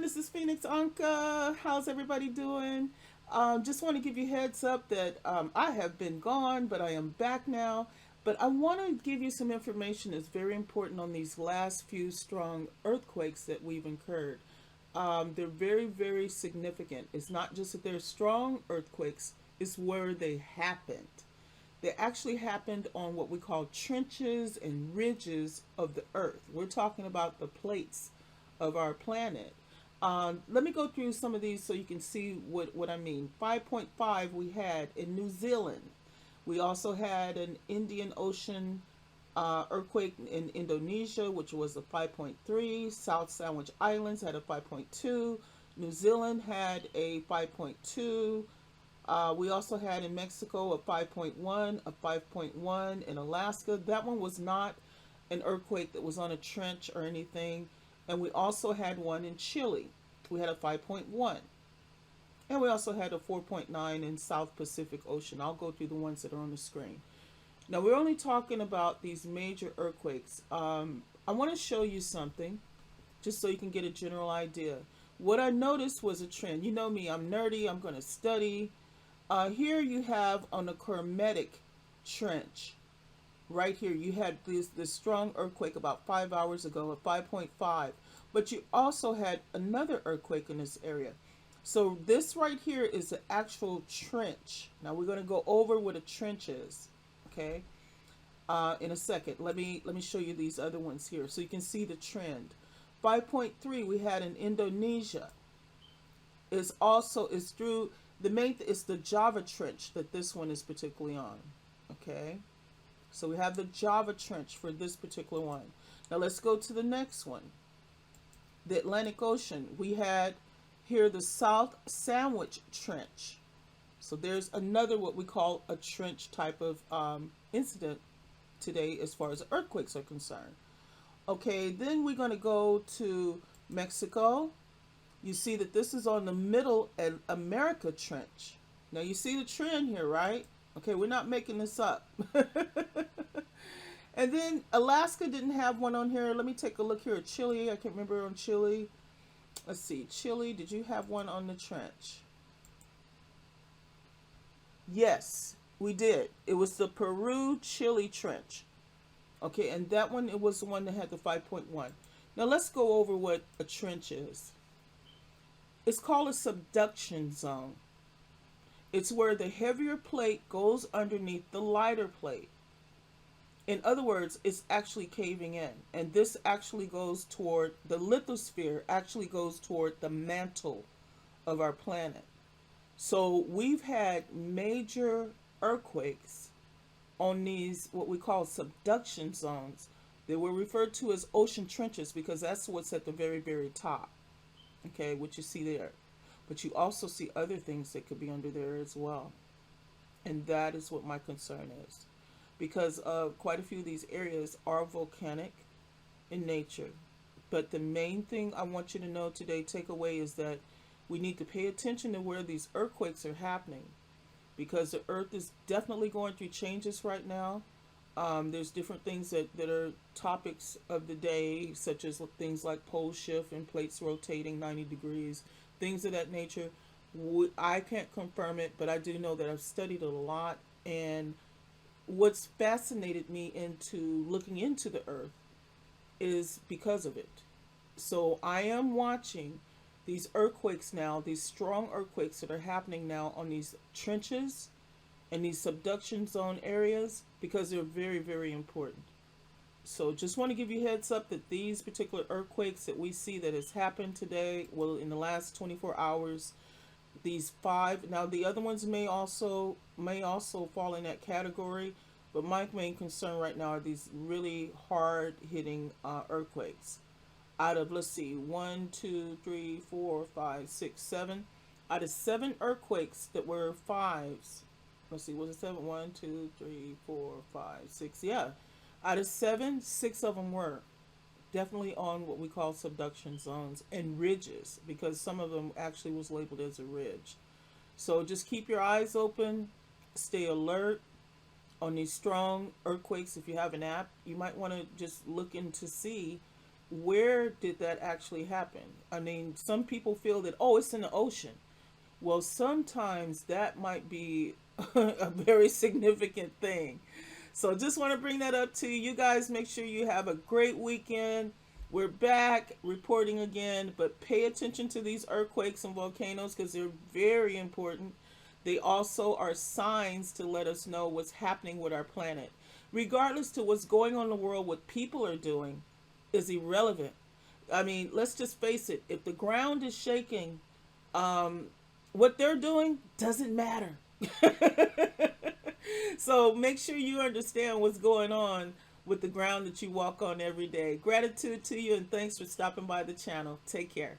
This is Phoenix Anka. How's everybody doing? Just want to give you heads up that I have been gone, but I am back now. But I want to give you some information that's very important on these last few strong earthquakes that we've incurred. They're very, very significant. It's not just that they're strong earthquakes, it's where they happened. They actually happened on what we call trenches and ridges of the earth. We're talking about the plates of our planet. Let me go through some of these so you can see what I mean. 5.5 we had in New Zealand. We also had an Indian Ocean earthquake in Indonesia, which was a 5.3. South Sandwich Islands had a 5.2. New Zealand had a 5.2. We also had in Mexico a 5.1, a 5.1 in Alaska. That one was not an earthquake that was on a trench or anything. And we also had one in Chile. We had a 5.1. And we also had a 4.9 in South Pacific Ocean. I'll go through the ones that are on the screen. Now, we're only talking about these major earthquakes. I want to show you something just so you can get a general idea. What I noticed was a trend. You know me, I'm nerdy. I'm going to study. Here you have on the Kermetic Trench. Right here, you had this strong earthquake about 5 hours ago at 5.5. But you also had another earthquake in this area. So this right here is the actual trench. Now we're going to go over what a trench is, okay? In a second. Let me show you these other ones here so you can see the trend. 5.3 we had in Indonesia. Is through it's the Java Trench that this one is particularly on, okay? So we have the Java Trench for this particular one. Now let's go to the next one. The Atlantic Ocean. We had here the South Sandwich Trench. So there's another what we call a trench type of incident today as far as earthquakes are concerned. Okay, then we're going to go to Mexico. You see that this is on the Middle America Trench. Now you see the trend here, right? Okay, we're not making this up. And then Alaska didn't have one on here. Let me take a look here at Chile. I can't remember on Chile. Let's see. Chile, did you have one on the trench? Yes, we did. It was the Peru-Chile Trench. Okay, and that one, it was the one that had the 5.1. Now let's go over what a trench is. It's called a subduction zone. It's where the heavier plate goes underneath the lighter plate. In other words, it's actually caving in. And this actually goes toward, the lithosphere actually goes toward the mantle of our planet. So we've had major earthquakes on these, what we call subduction zones. They were referred to as ocean trenches because that's what's at the very, very top. Okay, what you see there. But you also see other things that could be under there as well. And that is what my concern is. Because quite a few of these areas are volcanic in nature. But the main thing I want you to know today, take away, is that we need to pay attention to where these earthquakes are happening. Because the earth is definitely going through changes right now. There's different things that are topics of the day, such as things like pole shift and plates rotating 90 degrees, things of that nature. I can't confirm it, but I do know that I've studied it a lot. And what's fascinated me into looking into the earth is because of it. So I am watching these earthquakes now, these strong earthquakes that are happening now on these trenches and these subduction zone areas, because they're very, very important. So just want to give you heads up that these particular earthquakes that we see that has happened today, well, in the last 24 hours, these 5, now the other ones may also fall in that category, but my main concern right now are these really hard hitting earthquakes. Out of, let's see, 1, 2, 3, 4, 5, 6, 7. Out of 7 earthquakes that were 5s, let's see, was it 7? 1, 2, 3, 4, 5, 6. Yeah, out of 7, 6 of them were definitely on what we call subduction zones and ridges, because some of them actually was labeled as a ridge. So just keep your eyes open, stay alert on these strong earthquakes. If you have an app, you might want to just look in to see where did that actually happen? I mean, some people feel that, oh, it's in the ocean. Well, sometimes that might be a very significant thing. So just want to bring that up to you. You guys make sure you have a great weekend. We're back reporting again, but pay attention to these earthquakes and volcanoes because they're very important. They also are signs to let us know what's happening with our planet. Regardless to what's going on in the world, what people are doing is irrelevant. I mean, let's just face it. If the ground is shaking, um, what they're doing doesn't matter. So make sure you understand what's going on with the ground that you walk on every day. Gratitude to you and thanks for stopping by the channel. Take care.